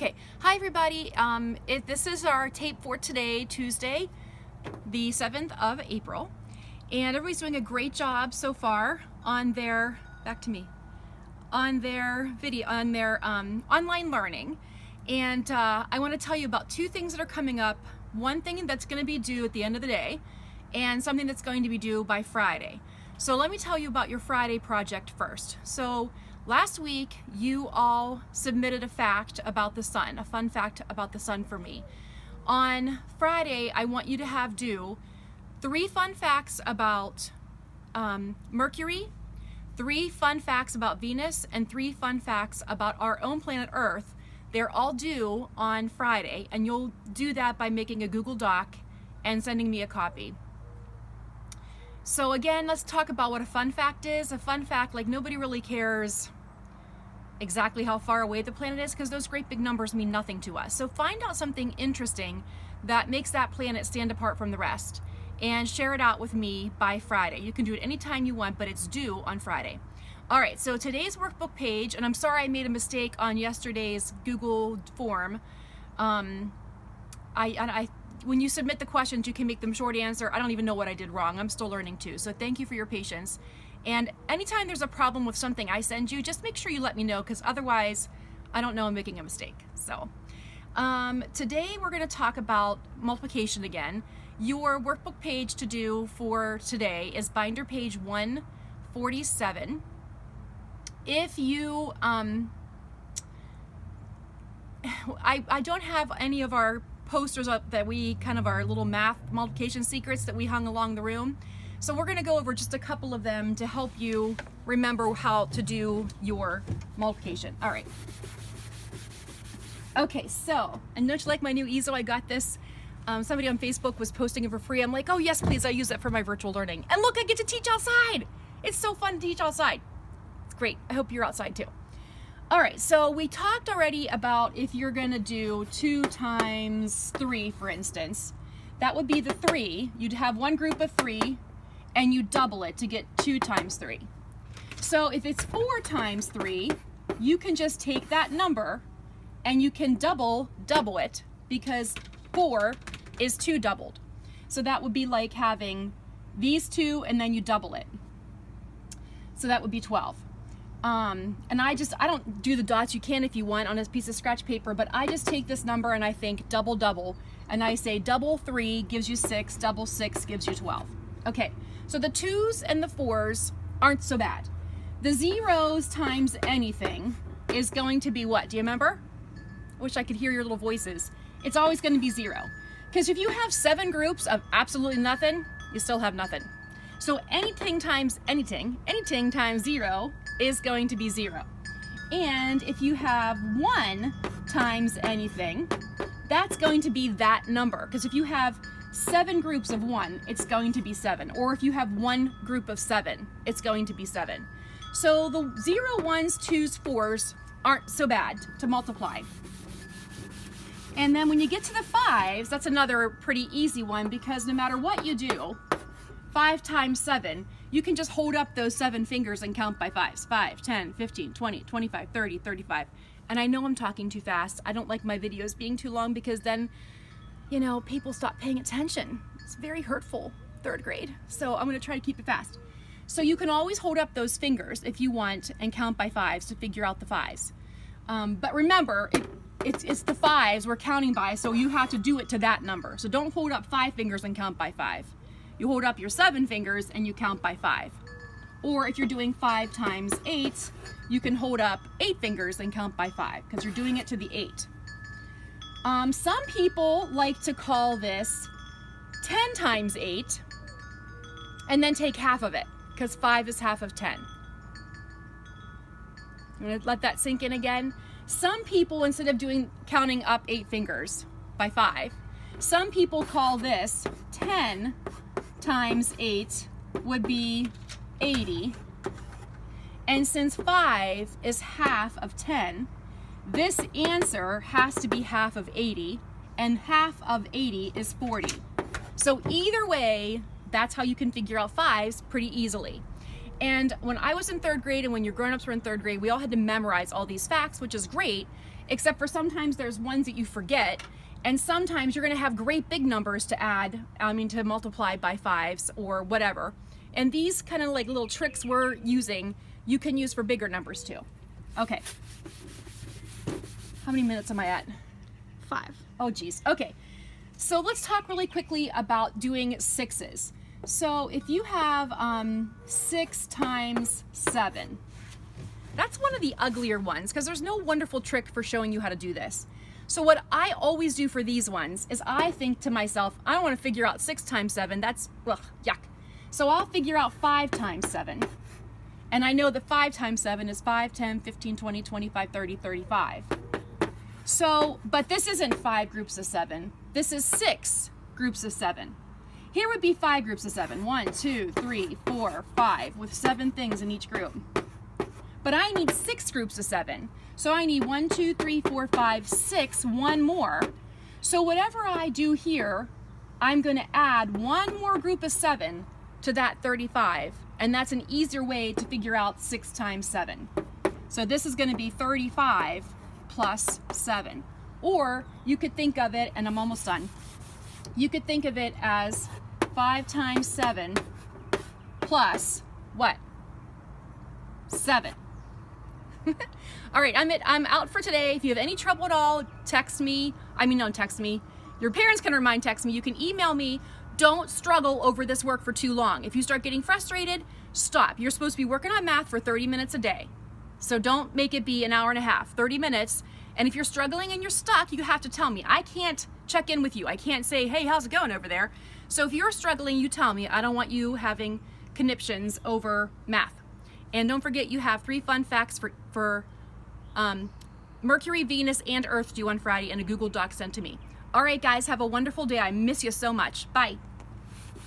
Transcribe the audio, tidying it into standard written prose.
Okay, hi everybody. This is our tape for today, Tuesday, the 7th of April, and everybody's doing a great job so far on their, on their video, on their online learning. And I want to tell you about two things that are coming up. One thing that's going to be due at the end of the day, and something that's going to be due by Friday. So let me tell you about your Friday project first. So last week, you all submitted a fact about the sun, a fun fact about the sun for me. On Friday, I want you to have due 3 fun facts about Mercury, 3 fun facts about Venus, and 3 fun facts about our own planet Earth. They're all due on Friday, and you'll do that by making a Google Doc and sending me a copy. So again, let's talk about what a fun fact is. A fun fact, like, nobody really cares exactly how far away the planet is because those great big numbers mean nothing to us. So find out something interesting that makes that planet stand apart from the rest and share it out with me by Friday. You can do it anytime you want, but it's due on Friday. All right, so today's workbook page, and I'm sorry I made a mistake on yesterday's Google form. When you submit the questions, you can make them short answer. I don't even know what I did wrong. I'm still learning too. So thank you for your patience. And anytime there's a problem with something I send you, just make sure you let me know, because otherwise I don't know I'm making a mistake. So today we're going to talk about multiplication again. Your workbook page to do for today is binder page 147. If you, I don't have any of our posters up that we kind of our little math multiplication secrets that we hung along the room. So we're going to go over just a couple of them to help you remember how to do your multiplication. All right. Okay, so, and don't you like my new easel? I got this. Somebody on Facebook was posting it for free. I'm like, oh yes, please, I use it for my virtual learning. And look, I get to teach outside. It's so fun to teach outside. It's great. I hope you're outside too. All right, so we talked already about if you're going to do 2 times 3, for instance. That would be the 3. You'd have one group of 3, and you double it to get 2 times 3. So if it's 4 times 3, you can just take that number, and you can double it, because 4 is 2 doubled. So that would be like having these 2, and then you double it. So that would be 12. And I don't do the dots. You can if you want on a piece of scratch paper, but I just take this number and I think double, and I say double 3 gives you 6, double 6 gives you 12. Okay, so the 2s and the 4s aren't so bad. The 0s times anything is going to be what? Do you remember? I wish I could hear your little voices. It's always going to be 0. Because if you have 7 groups of absolutely nothing, you still have nothing. So anything times 0 is going to be 0. And if you have 1 times anything, that's going to be that number. Because if you have 7 groups of 1, it's going to be 7. Or if you have 1 group of 7, it's going to be 7. So the 0, 1s, 2s, 4s aren't so bad to multiply. And then when you get to the 5s, that's another pretty easy one, because no matter what you do, 5 times 7, you can just hold up those 7 fingers and count by 5s. 5, 10, 15, 20, 25, 30, 35. And I know I'm talking too fast. I don't like my videos being too long, because then, you know, people stop paying attention. It's very hurtful, 3rd grade. So I'm going to try to keep it fast. So you can always hold up those fingers if you want and count by 5s to figure out the 5s. But remember, it's the 5s we're counting by, so you have to do it to that number. So don't hold up 5 fingers and count by 5. You hold up your 7 fingers and you count by 5. Or if you're doing 5 times 8, you can hold up 8 fingers and count by 5, because you're doing it to the 8. Some people like to call this 10 times 8 and then take half of it, because 5 is half of 10. I'm going to let that sink in again. Some people, instead of counting up 8 fingers by 5, some people call this 10 times 8 would be 80. And since 5 is half of 10, this answer has to be half of 80, and half of 80 is 40. So either way, that's how you can figure out 5s pretty easily. And when I was in 3rd grade and when your grown-ups were in 3rd grade, we all had to memorize all these facts, which is great, except for sometimes there's ones that you forget, and sometimes you're gonna have great big numbers to add, to multiply by 5s or whatever. And these kind of like little tricks we're using, you can use for bigger numbers too. Okay. How many minutes am I at? 5. Oh geez, okay. So let's talk really quickly about doing 6s. So if you have 6 times 7, that's one of the uglier ones because there's no wonderful trick for showing you how to do this. So what I always do for these ones is I think to myself, I don't want to figure out 6 times 7, that's ugh, yuck. So I'll figure out 5 times 7. And I know that 5 times 7 is 5, 10, 15, 20, 25, 30, 35. So, but this isn't 5 groups of 7. This is 6 groups of 7. Here would be 5 groups of 7. 1, 2, 3, 4, 5, with 7 things in each group. But I need 6 groups of 7. So I need 1, 2, 3, 4, 5, 6, one more. So whatever I do here, I'm going to add one more group of 7 to that 35. And that's an easier way to figure out 6 times 7. So this is going to be 35 plus 7. Or you could think of it, and I'm almost done, you could think of it as 5 times 7 plus what? 7. All right, I'm out for today. If you have any trouble at all, text me. Don't text me. Your parents can text me. You can email me. Don't struggle over this work for too long. If you start getting frustrated, stop. You're supposed to be working on math for 30 minutes a day. So don't make it be an hour and a half, 30 minutes. And if you're struggling and you're stuck, you have to tell me. I can't check in with you. I can't say, hey, how's it going over there? So if you're struggling, you tell me. I don't want you having conniptions over math. And don't forget, you have 3 fun facts for Mercury, Venus, and Earth due on Friday and a Google Doc sent to me. All right, guys, have a wonderful day. I miss you so much. Bye.